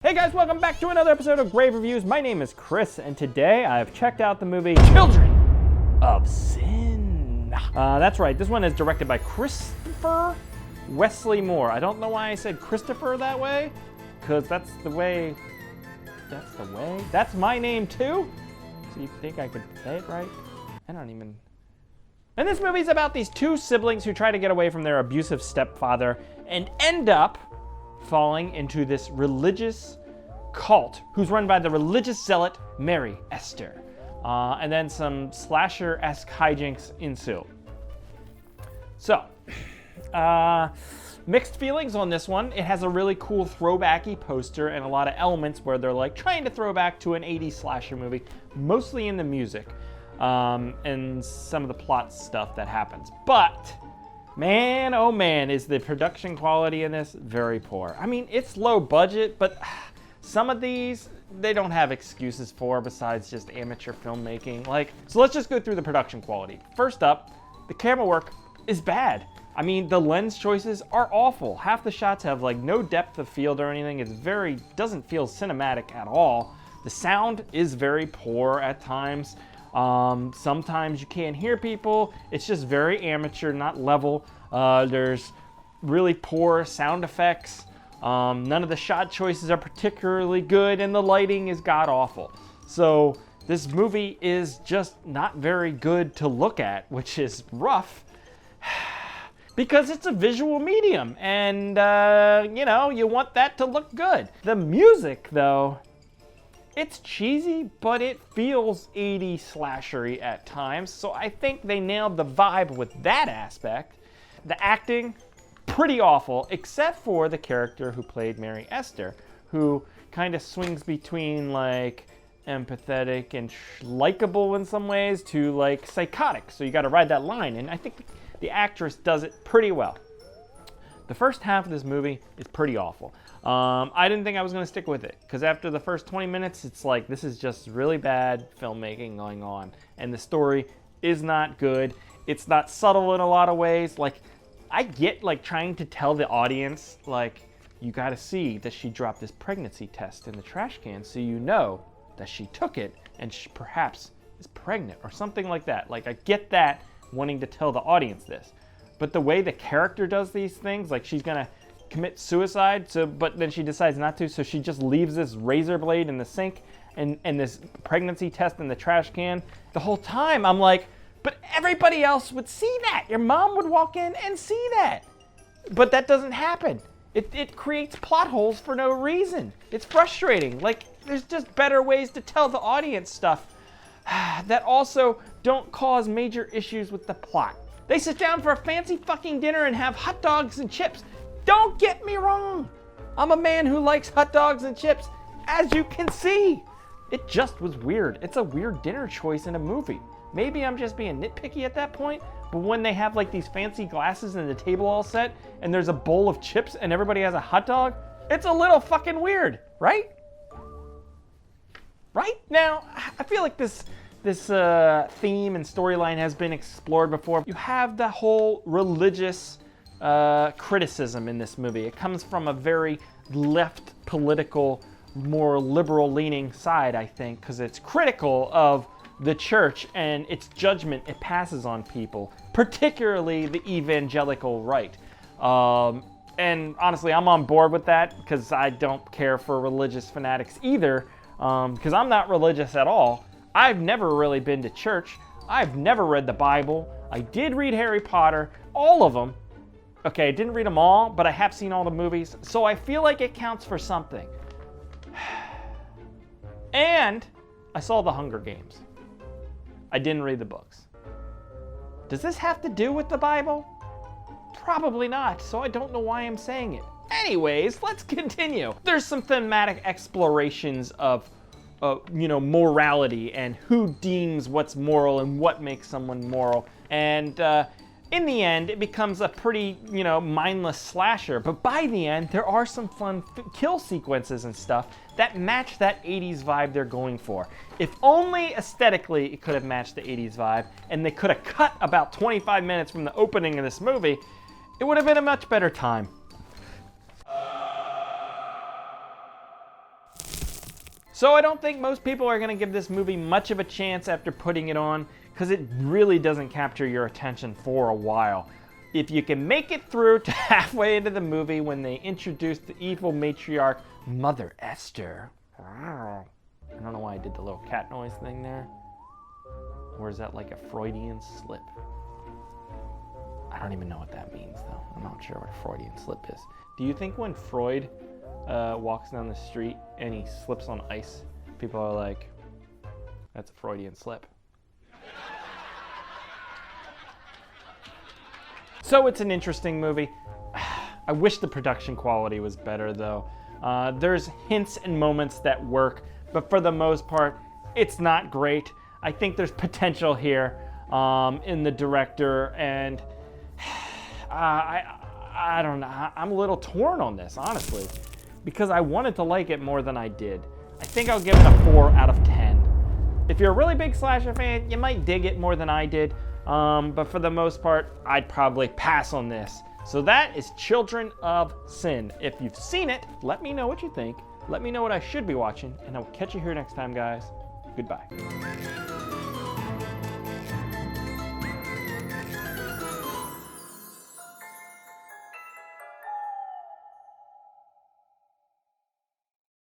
Hey guys, welcome back to another episode of Grave Reviews. My name is Chris, and today I've checked out the movie Children of Sin. That's right, this one is directed by Christopher Wesley Moore. I don't know why I said Christopher that way, because that's the way. That's my name too? So you think I could say it right? I don't even. And this movie's about these two siblings who try to get away from their abusive stepfather and end up falling into this religious cult who's run by the religious zealot Mary Esther. And then some slasher-esque hijinks ensue. So, mixed feelings on this one. It has a really cool throwbacky poster and a lot of elements where they're like trying to throw back to an 80s slasher movie, mostly in the music and some of the plot stuff that happens. But man, oh man, is the production quality in this very poor. I mean, it's low budget, but some of these, they don't have excuses for besides just amateur filmmaking. So let's just go through the production quality. First up, the camera work is bad. I mean, the lens choices are awful. Half the shots have no depth of field or anything. It's doesn't feel cinematic at all. The sound is very poor at times. Sometimes you can't hear people. It's just very amateur, not level. There's really poor sound effects. None of the shot choices are particularly good, and the lighting is god-awful. So this movie is just not very good to look at, which is rough because it's a visual medium, and you want that to look good. The music, though, it's cheesy, but it feels 80s slashery at times, so I think they nailed the vibe with that aspect. The acting, pretty awful, except for the character who played Mary Esther, who kind of swings between empathetic and likable in some ways to psychotic, so you got to ride that line, and I think the actress does it pretty well. The first half of this movie is pretty awful. I didn't think I was going to stick with it, because after the first 20 minutes, it's this is just really bad filmmaking going on, and the story is not good. It's not subtle in a lot of ways. I get trying to tell the audience, you got to see that she dropped this pregnancy test in the trash can, so you know that she took it and she perhaps is pregnant or something like that. I get that, wanting to tell the audience this. But the way the character does these things, she's going to commit suicide, but then she decides not to, so she just leaves this razor blade in the sink and this pregnancy test in the trash can. The whole time I'm but everybody else would see that. Your mom would walk in and see that. But that doesn't happen. It creates plot holes for no reason. It's frustrating. There's just better ways to tell the audience stuff that also don't cause major issues with the plot. They sit down for a fancy fucking dinner and have hot dogs and chips. Don't get me wrong. I'm a man who likes hot dogs and chips, as you can see. It just was weird. It's a weird dinner choice in a movie. Maybe I'm just being nitpicky at that point, but when they have these fancy glasses and the table all set, and there's a bowl of chips and everybody has a hot dog, it's a little fucking weird, right? Right? Now, I feel like this theme and storyline has been explored before. You have the whole religious criticism in this movie. It comes from a very left political, more liberal-leaning side, I think, because it's critical of the church and its judgment it passes on people, particularly the evangelical right. And honestly, I'm on board with that because I don't care for religious fanatics either, because I'm not religious at all. I've never really been to church. I've never read the Bible. I did read Harry Potter, all of them. Okay, I didn't read them all, but I have seen all the movies, so I feel like it counts for something. And I saw The Hunger Games. I didn't read the books. Does this have to do with the Bible? Probably not, so I don't know why I'm saying it. Anyways, let's continue. There's some thematic explorations of morality and who deems what's moral and what makes someone moral. And in the end, it becomes a pretty, mindless slasher. But by the end, there are some fun kill sequences and stuff that match that 80s vibe they're going for. If only aesthetically it could have matched the 80s vibe, and they could have cut about 25 minutes from the opening of this movie, it would have been a much better time. So I don't think most people are going to give this movie much of a chance after putting it on, because it really doesn't capture your attention for a while. If you can make it through to halfway into the movie when they introduce the evil matriarch, Mother Esther. I don't know why I did the little cat noise thing there. Or is that like a Freudian slip? I don't even know what that means, though. I'm not sure what a Freudian slip is. Do you think when Freud walks down the street and he slips on ice, people are like, that's a Freudian slip? So it's an interesting movie. I wish the production quality was better, though. There's hints and moments that work, but for the most part, it's not great. I think there's potential here in the director, and I don't know. I'm a little torn on this, honestly, because I wanted to like it more than I did. I think I'll give it a 4 out of 10. If you're a really big slasher fan, you might dig it more than I did, but for the most part, I'd probably pass on this. So that is Children of Sin. If you've seen it, let me know what you think. Let me know what I should be watching, and I'll catch you here next time, guys. Goodbye.